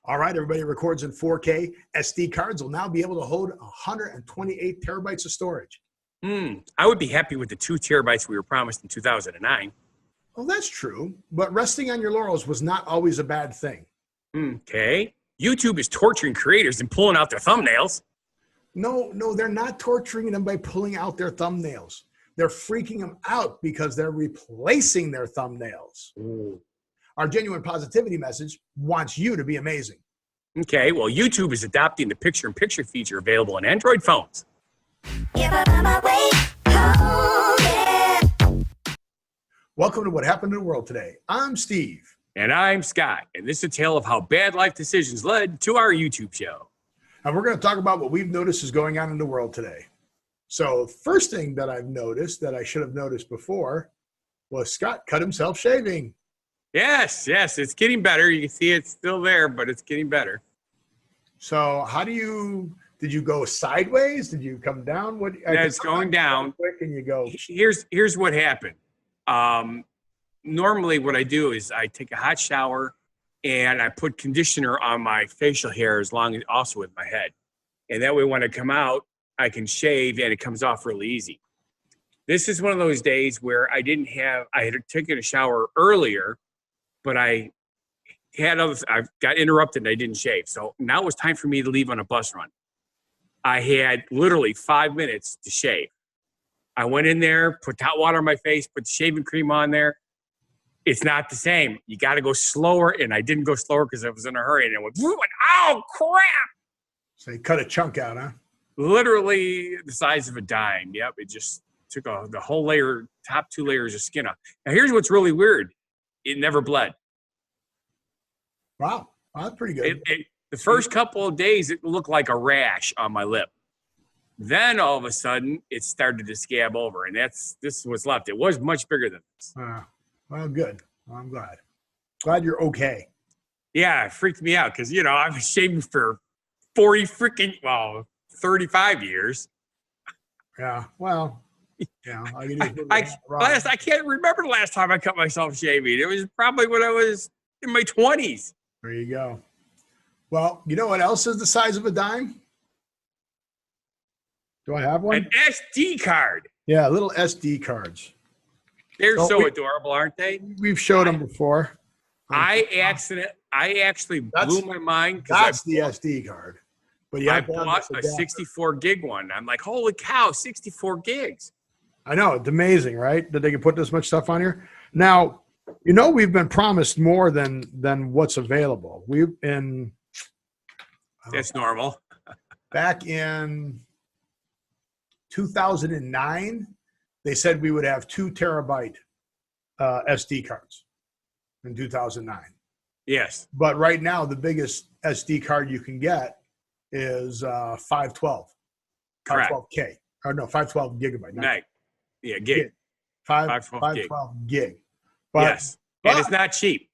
All right, everybody, records in 4K. SD cards will now be able to hold 128 terabytes of storage. I would be happy with the 2 terabytes we were promised in 2009. Well, that's true, but resting on your laurels was not always a bad thing. Okay. YouTube is torturing creators and pulling out their thumbnails. No, they're not torturing them by pulling out their thumbnails. They're freaking them out because they're replacing their thumbnails. Ooh. Our genuine positivity message wants you to be amazing. Okay, well, YouTube is adopting the picture-in-picture feature available on Android phones. Welcome to What Happened in the World Today. I'm Steve. And I'm Scott, and this is a tale of how bad life decisions led to our YouTube show. And we're going to talk about what we've noticed is going on in the world today. So first thing that I've noticed that I should have noticed before was Scott cut himself shaving. Yes, it's getting better. You can see it's still there, but it's getting better. So did you go sideways? Did you come down? It's going down. Quick and you go. Here's what happened. Normally what I do is I take a hot shower and I put conditioner on my facial hair also with my head. And that way when I come out, I can shave and it comes off really easy. This is one of those days where I had taken a shower earlier, but I got interrupted and I didn't shave. So now it was time for me to leave on a bus run. I had literally 5 minutes to shave. I went in there, put hot water on my face, put shaving cream on there. It's not the same. You got to go slower, and I didn't go slower because I was in a hurry, and it went, oh, crap. So you cut a chunk out, huh? Literally the size of a dime. Yep, it just took the whole top 2 layers of skin off. Now, here's what's really weird. It never bled. Wow, that's pretty good. The first couple of days, it looked like a rash on my lip. Then all of a sudden, it started to scab over, and this is what's left. It was much bigger than this. Well, good. Well, I'm glad. Glad you're okay. Yeah, it freaked me out because, I was shaving for 35 years. Yeah, well, yeah. I can't remember the last time I cut myself shaving. It was probably when I was in my 20s. There you go. Well, you know what else is the size of a dime? Do I have one? An SD card. Yeah, little SD cards. They're so adorable, aren't they? We've showed them before. I actually blew my mind. That's the SD card. But yeah, I bought a 64 gig one. I'm like, holy cow, 64 gigs. I know. It's amazing, right? That they can put this much stuff on here. Now, we've been promised more than what's available. That's normal. Back in 2009, they said we would have 2 terabyte SD cards in 2009. Yes. But right now, the biggest SD card you can get is 512. Correct. 512K. Or no, 512 gigabyte. Yeah, gig. 512 gig. But, yes. And it's not cheap.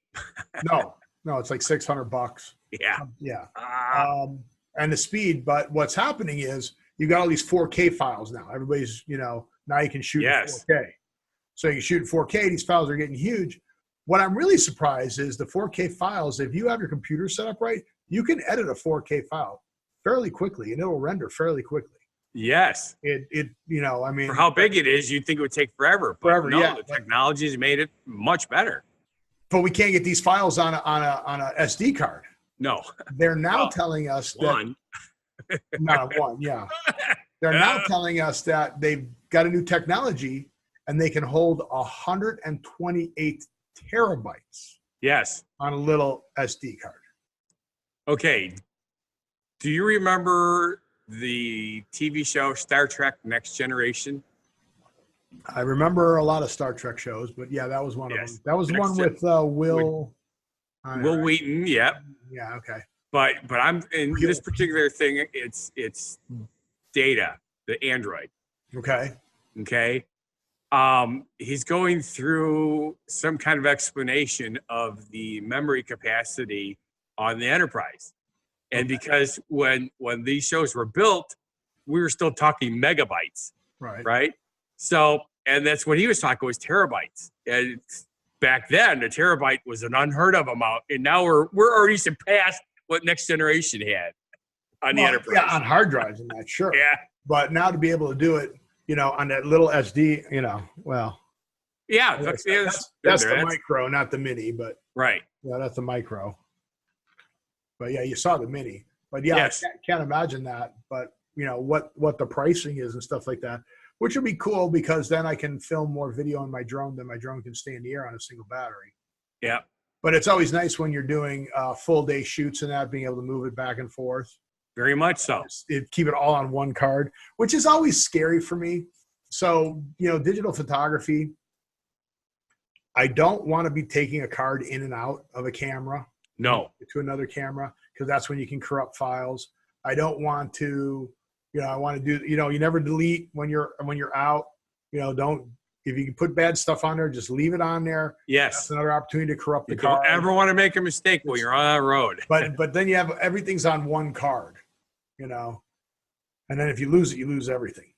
No, it's like $600. Yeah. And the speed. But what's happening is you got all these 4K files now. Everybody's, now you can shoot in 4K. So you can shoot in 4K. These files are getting huge. What I'm really surprised is the 4K files, if you have your computer set up right, you can edit a 4K file fairly quickly, and it'll render fairly quickly. Yes. For how big it is, you'd think it would take forever. But the technology has made it much better. But we can't get these files on a SD card. No. They're now telling us that not one, yeah. They're now telling us that they've got a new technology and they can hold 128 terabytes. Yes. On a little SD card. Okay. Do you remember the TV show Star Trek Next Generation? I remember a lot of Star Trek shows, but yeah, that was one of them. That was the one with Will Wheaton, yep. Yeah, okay. But I'm in this particular thing, it's Data, the android. Okay. He's going through some kind of explanation of the memory capacity on the Enterprise. And because when these shows were built, we were still talking megabytes. Right. So, and that's what he was talking was terabytes. And back then, a terabyte was an unheard of amount. And now we're already surpassed what next generation had on the Enterprise. Yeah, on hard drives and that, sure. Yeah. But now to be able to do it, on that little SD, well. Yeah, that's the micro, not the mini, but right. Yeah, that's the micro. But yeah, you saw the mini. But yeah, yes. I can't imagine that. But what the pricing is and stuff like that, which would be cool because then I can film more video on my drone than my drone can stay in the air on a single battery. Yeah. But it's always nice when you're doing full day shoots and that, being able to move it back and forth. Very much so. Keep it all on one card, which is always scary for me. So, digital photography, I don't want to be taking a card in and out of a camera. No. To another camera, because that's when you can corrupt files. I don't want to, I want to do, you never delete when you're out. If you can put bad stuff on there, just leave it on there. Yes. That's another opportunity to corrupt the card. Don't ever want to make a mistake when you're on that road. But then you have everything's on one card, and then if you lose it, you lose everything.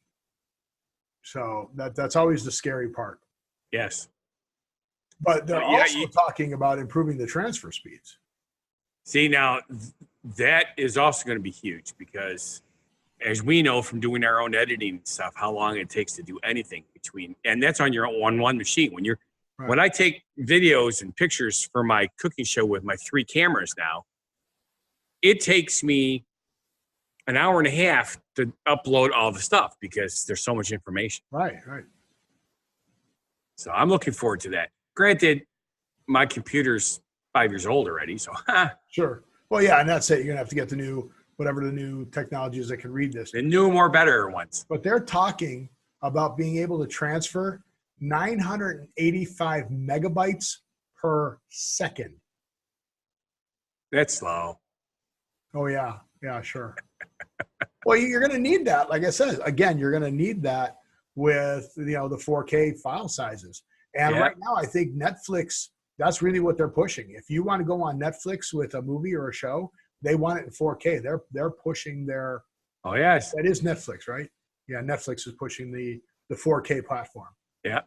So that's always the scary part. Yes. But they're also talking about improving the transfer speeds. See, now that is also going to be huge because as we know from doing our own editing stuff, how long it takes to do anything and that's on your one machine. When I take videos and pictures for my cooking show with my 3 cameras now, it takes me an hour and a half to upload all the stuff because there's so much information. Right. So I'm looking forward to that. Granted, my computer's 5 years old already, so. Sure. Well, yeah, and that's it. You're going to have to get the new technology is that can read this. The new, more better ones. But they're talking about being able to transfer 985 megabytes per second. That's slow. Oh, yeah. Yeah, sure. Well, you're going to need that. Like I said, again, you're going to need that with, the 4K file sizes. And right now, I think Netflix, that's really what they're pushing. If you want to go on Netflix with a movie or a show, they want it in 4K. They're pushing their. Oh, yes. That is Netflix, right? Yeah, Netflix is pushing the 4K platform. Yeah.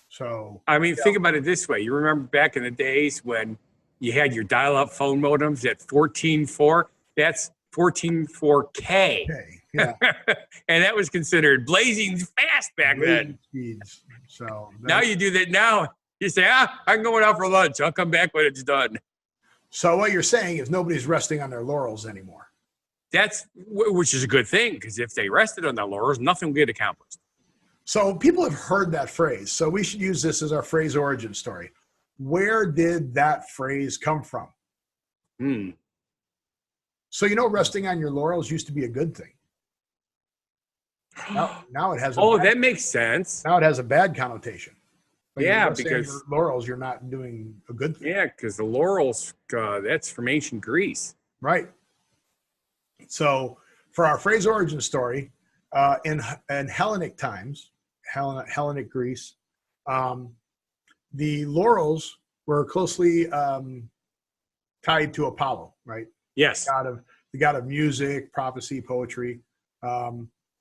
So. I mean, think about it this way. You remember back in the days when you had your dial-up phone modems at 14.4? That's 14.4K. Okay. Yeah. And that was considered blazing fast back then. Speeds. So now you do that. Now you say, I'm going out for lunch. I'll come back when it's done. So what you're saying is nobody's resting on their laurels anymore. Which is a good thing, because if they rested on their laurels, nothing will get accomplished. So people have heard that phrase. So we should use this as our phrase origin story. Where did that phrase come from? So, resting on your laurels used to be a good thing. Now it has that makes sense. Now it has a bad connotation. Yeah, because your laurels, you're not doing a good thing. Yeah, because the laurels, that's from ancient Greece. Right. So for our phrase origin story, in Hellenic times, Hellenic Greece, the laurels were closely tied to Apollo, right? Yes. The god of music, prophecy, poetry.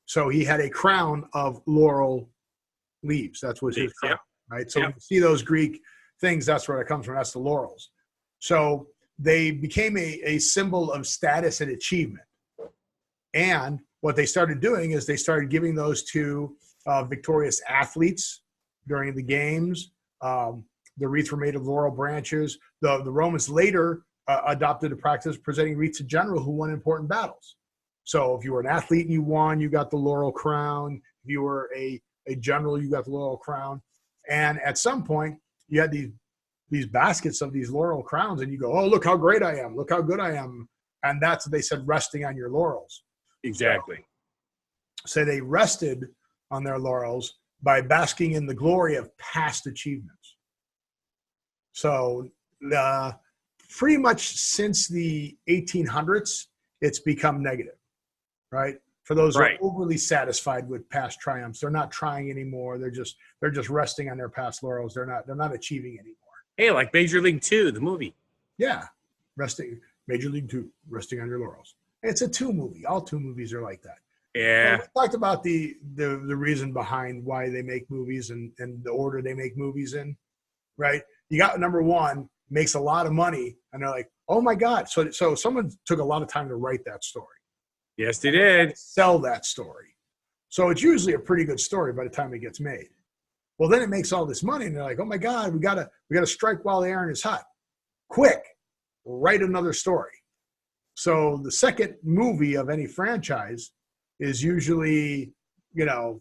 So he had a crown of laurel leaves. That was his crown, right? So when you see those Greek things, that's where it comes from. That's the laurels. So they became a symbol of status and achievement. And what they started doing is they started giving those to victorious athletes during the games. The wreaths were made of laurel branches. The Romans later adopted a practice of presenting wreaths to general who won important battles. So if you were an athlete and you won, you got the laurel crown. If you were a general, you got the laurel crown. And at some point, you had these baskets of these laurel crowns, and you go, oh, look how great I am. Look how good I am. And that's what they said, resting on your laurels. Exactly. So they rested on their laurels by basking in the glory of past achievements. So pretty much since the 1800s, it's become negative, right? For those who are overly satisfied with past triumphs, they're not trying anymore. They're just resting on their past laurels. They're not achieving anymore. Hey, like Major League 2, the movie. Yeah, Major League 2, resting on your laurels. It's a 2 movie. All 2 movies are like that. Yeah. So we talked about the reason behind why they make movies and the order they make movies in, right? You got number 1, makes a lot of money, and they're like, Oh my God. So someone took a lot of time to write that story. Yes, they did. Sell that story. So it's usually a pretty good story by the time it gets made. Well, then it makes all this money, and they're like, "Oh my God, we gotta strike while the iron is hot. Quick, write another story." So the second movie of any franchise is usually, not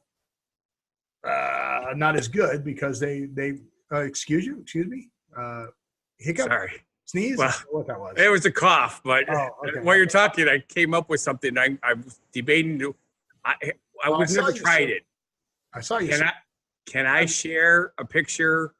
as good because they excuse me, hiccup, sorry, sneeze. Well, what that was? It was a cough, but okay. while you're talking, I came up with something. I was debating. We've never tried it. I saw you. Can I share a picture?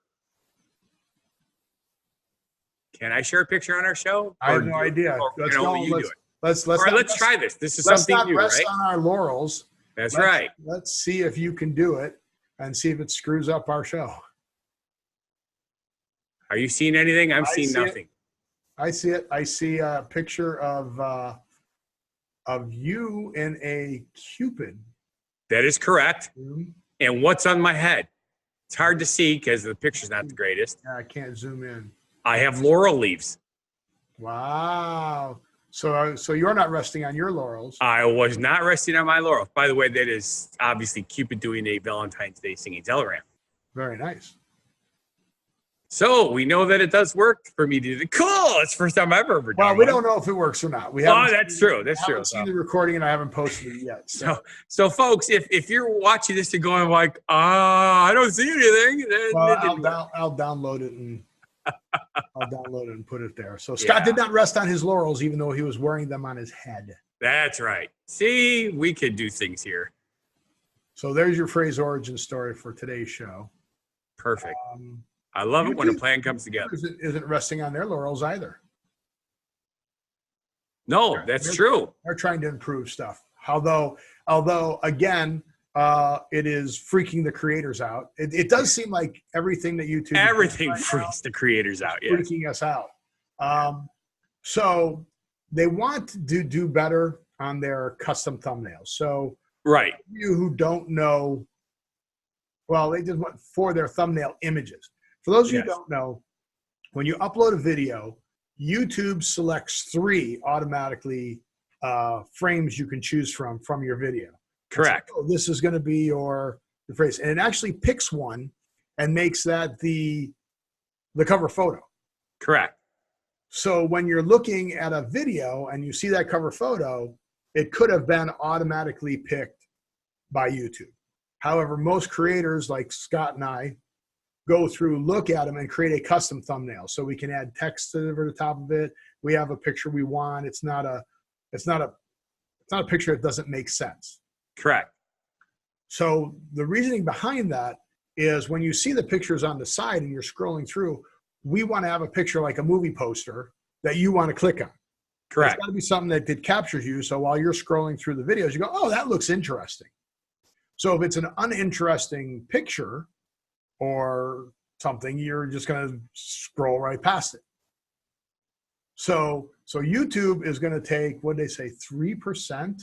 Can I share a picture on our show? I have no idea. Let's do it. Let's try this. This is something new, right? Let's not rest on our laurels. That's right. Let's see if you can do it and see if it screws up our show. Are you seeing anything? I'm seeing nothing. I see it. I see a picture of you in a Cupid. That is correct. Mm-hmm. And what's on my head? It's hard to see because the picture's not the greatest. Yeah, I can't zoom in. I have laurel leaves. Wow. So you're not resting on your laurels. I was not resting on my laurels. By the way, that is obviously Cupid doing a Valentine's Day singing telegram. Very nice. So we know that it does work for me to do it. Cool. It's the first time I've ever done Well, we don't know if it works or not. That's true. That's true. I haven't seen the recording and I haven't posted it yet. So folks, if you're watching this and going like, I don't see anything, then I'll download it and put it there. So Scott did not rest on his laurels, even though he was wearing them on his head. That's right. See, we could do things here. So there's your phrase origin story for today's show. Perfect. I love it when a plan comes together. Isn't resting on their laurels either. No, that's true. They're trying to improve stuff. Although again, it is freaking the creators out. It does seem like everything that YouTube freaks the creators out. Yeah, freaking us out. So they want to do better on their custom thumbnails. So right, you who don't know, well, they just want for their thumbnail images. For those of you who don't know, when you upload a video, YouTube selects 3 automatically frames you can choose from your video. Correct. So, this is going to be your phrase. And it actually picks one and makes that the cover photo. Correct. So when you're looking at a video and you see that cover photo, it could have been automatically picked by YouTube. However, most creators like Scott and I go through, look at them, and create a custom thumbnail. So we can add text over the top of it. We have a picture we want. It's not a picture that doesn't make sense. Correct. So the reasoning behind that is when you see the pictures on the side and you're scrolling through, we want to have a picture like a movie poster that you want to click on. Correct. It's got to be something that captures you. So while you're scrolling through the videos, you go, oh, that looks interesting. So if it's an uninteresting picture or something, you're just going to scroll right past it. So YouTube is going to take, what did they say, 3%?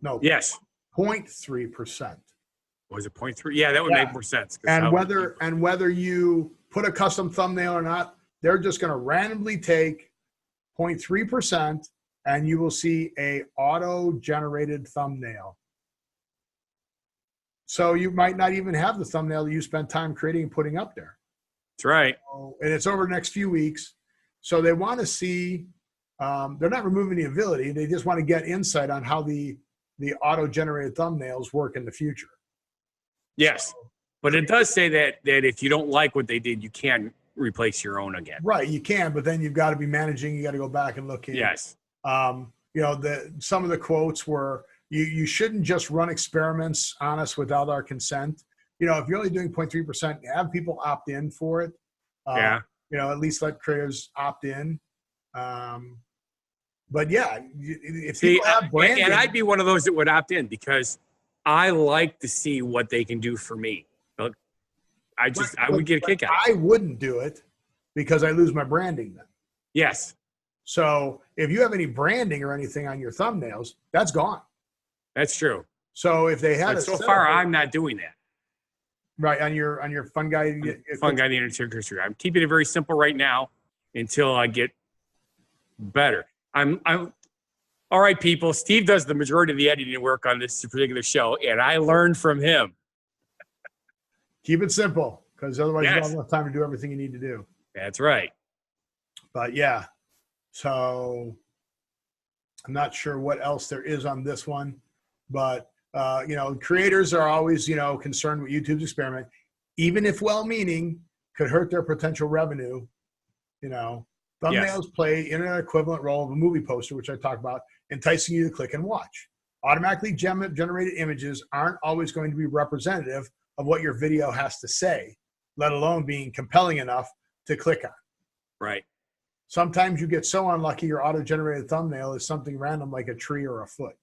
No. Yes. 0.3%. Was it 0.3? Yeah, that would make more sense. And whether you put a custom thumbnail or not, they're just going to randomly take 0.3%, and you will see a auto-generated thumbnail. So you might not even have the thumbnail that you spent time creating and putting up there. That's right. And it's over the next few weeks. So they want to see, they're not removing the ability. They just want to get insight on how the auto-generated thumbnails work in the future. Yes. But it does say that if you don't like what they did, you can replace your own again. Right. You can, but then you've got to be managing. You got to go back and look in. Yes. Some of the quotes were, you shouldn't just run experiments on us without our consent. If you're only doing 0.3%, have people opt in for it. At least let creators opt in. But yeah, if people have branding, and I'd be one of those that would opt in because I like to see what they can do for me. I would get a kick out of it. I wouldn't do it because I lose my branding then. Yes. So if you have any branding or anything on your thumbnails, that's gone. That's true. So if they had so far, I'm not doing that. Right, on your fun guy. Fun guy, the entertainer. I'm keeping it very simple right now until I get better. I'm all right, people. Steve does the majority of the editing work on this particular show, and I learned from him. Keep it simple, because otherwise you don't have enough time to do everything you need to do. That's right. But yeah, so I'm not sure what else there is on this one, but you know, creators are always, you know, concerned with YouTube's experiment, even if well-meaning, could hurt their potential revenue. You know, thumbnails play internet equivalent role of a movie poster, which I talked about, enticing you to click and watch. Automatically generated images aren't always going to be representative of what your video has to say, let alone being compelling enough to click on. Right. Sometimes you get so unlucky your auto-generated thumbnail is something random like a tree or a foot.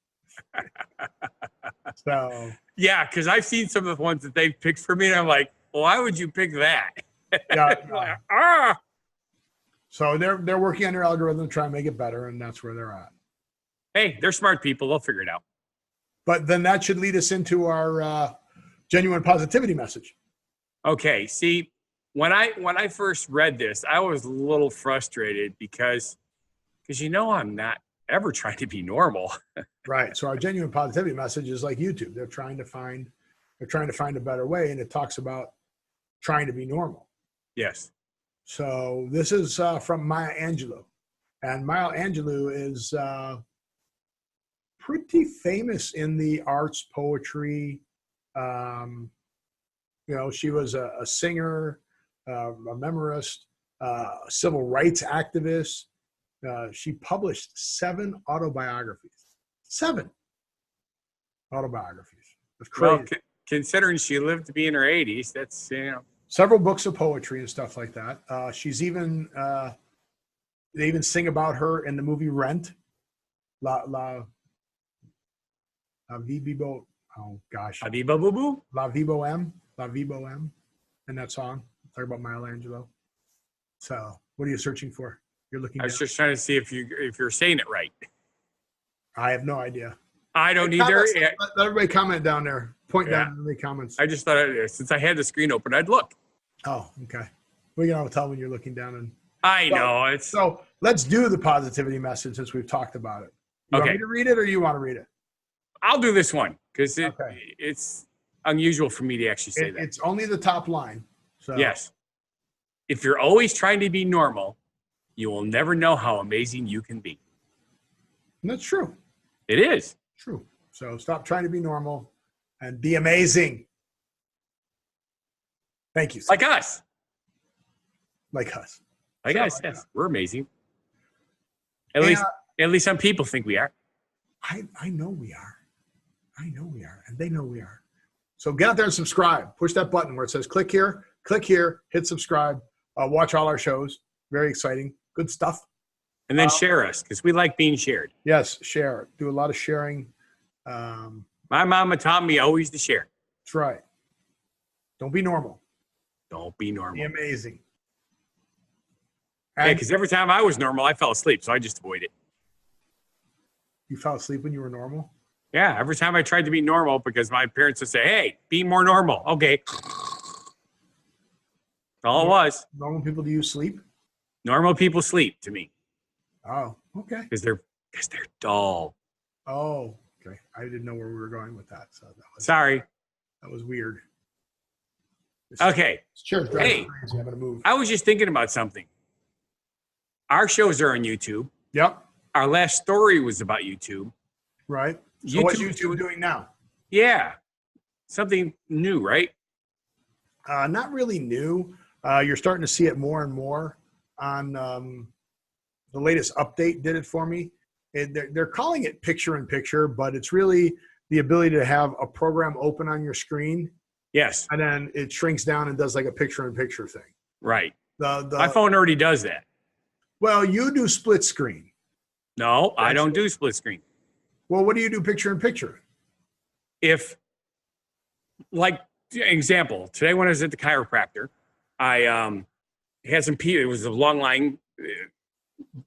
So yeah, because I've seen some of the ones that they've picked for me, and I'm like, why would you pick that? Yeah. So they're working on their algorithm to try and make it better, and that's where they're at. Hey, they're smart people. They'll figure it out. But then that should lead us into our genuine positivity message. Okay. See, when I first read this, I was a little frustrated because you know I'm not ever trying to be normal. Right. So our genuine positivity message is like YouTube. They're trying to find a better way, and it talks about trying to be normal. Yes. So this is from Maya Angelou, and Maya Angelou is pretty famous in the arts, poetry. You know, she was a singer, a memorist, a civil rights activist. She published 7 autobiographies. 7 autobiographies. That's crazy. Well, considering she lived to be in her 80s, that's, you know. Several books of poetry and stuff like that. She's even, they even sing about her in the movie Rent. La Vibo, oh gosh. La Vibo Boo Boo? La Vibo M. In that song. Talk about Maya Angelou. So what are you searching for? You're looking. I was just trying to see if you're saying it right. I have no idea. I don't either. Let everybody comment down there. Point down in the comments. I just thought since I had the screen open, I'd look. Oh, okay. We can all tell when you're looking down. And I know it's. So let's do the positivity message since we've talked about it. You want me to read it, or you want to read it? I'll do this one because it's unusual for me to actually say that. It's only the top line. So yes. If you're always trying to be normal, you will never know how amazing you can be. And that's true. It is. True. So stop trying to be normal and be amazing. Thank you. Like us. Like us. Like us, yes. We're amazing. At least some people think we are. I know we are. I know we are. And they know we are. So get out there and subscribe. Push that button where it says click here, hit subscribe, watch all our shows. Very exciting. Good stuff. And then share us because we like being shared. Yes, share. Do a lot of sharing. My mama taught me always to share. That's right. Don't be normal. Don't be normal. Be amazing. Yeah, because every time I was normal, I fell asleep, so I just avoid it. You fell asleep when you were normal? Yeah, every time I tried to be normal because my parents would say, hey, be more normal. Okay. All it was. Normal people, do you sleep? Normal people sleep to me. Oh, okay. Because they're dull. Oh, okay. I didn't know where we were going with that. So sorry. That was weird. Okay. Hey, I'm gonna move. I was just thinking about something. Our shows are on YouTube. Yep. Our last story was about YouTube. Right. So what's YouTube doing now? Yeah. Something new, right? Not really new. You're starting to see it more and more on the latest update did it for me. They're calling it picture-in-picture, but it's really the ability to have a program open on your screen. Yes. And then it shrinks down and does like a picture-in-picture thing. Right. My phone already does that. Well, you do split screen. No, I don't do split screen. Well, what do you do picture-in-picture? If, like, example, today when I was at the chiropractor, I had some people, it was a long line.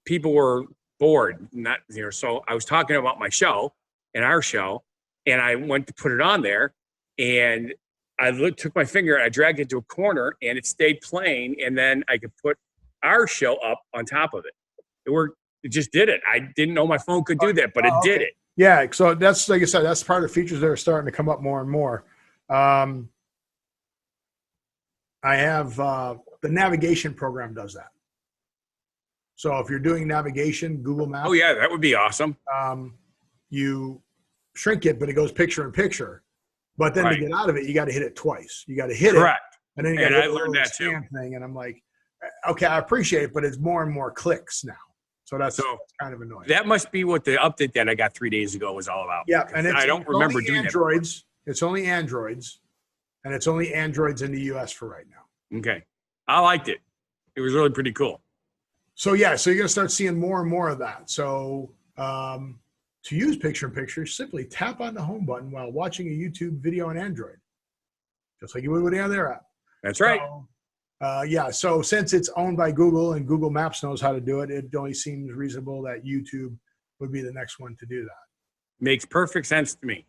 People were bored, not, you know, so I was talking about my show and our show, and I went to put it on there, and I took my finger and I dragged it to a corner, and it stayed playing, and then I could put our show up on top of it. It worked It just did it. I didn't know my phone could do that, but it did it. Yeah. So that's, like I said, that's part of the features that are starting to come up more and more. I have the navigation program does that. So if you're doing navigation, Google Maps. Oh yeah, that would be awesome. You shrink it, but it goes picture in picture. But then to get out of it, you got to hit it twice. You got to hit it. And then you I learned that too. Thing, and I'm like, okay, I appreciate it, but it's more and more clicks now. So that's kind of annoying. That must be what the update that I got 3 days ago was all about. Yeah, and I don't remember doing Androids. It's only Androids, and it's only Androids in the U.S. for right now. Okay, I liked it. It was really pretty cool. So yeah, so you're gonna start seeing more and more of that. So to use picture-in-picture, simply tap on the home button while watching a YouTube video on Android, just like you would with any other app. That's right. So, so since it's owned by Google and Google Maps knows how to do it, it only seems reasonable that YouTube would be the next one to do that. Makes perfect sense to me.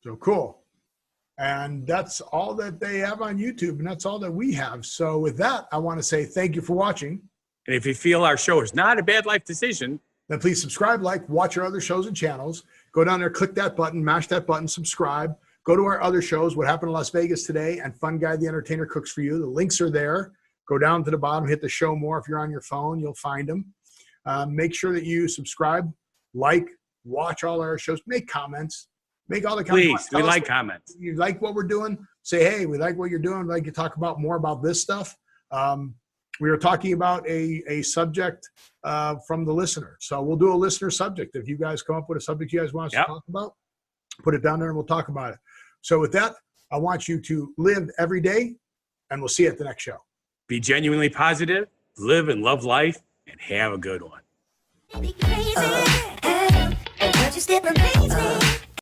So cool. And that's all that they have on YouTube, and that's all that we have. So with that, I want to say thank you for watching. And if you feel our show is not a bad life decision, then please subscribe, like, watch our other shows and channels. Go down there, click that button, mash that button, subscribe. Go to our other shows, What Happened in Las Vegas Today and Fun Guy the Entertainer Cooks for You. The links are there. Go down to the bottom, hit the show more. If you're on your phone, you'll find them. Make sure that you subscribe, like, watch all our shows, make comments, make all the comments. Please, we like comments. You like what we're doing? Say, hey, we like what you're doing. We'd like to talk about more about this stuff. We were talking about a subject from the listener. So we'll do a listener subject. If you guys come up with a subject you guys want us to talk about, put it down there and we'll talk about it. So with that, I want you to live every day, and we'll see you at the next show. Be genuinely positive, live and love life, and have a good one.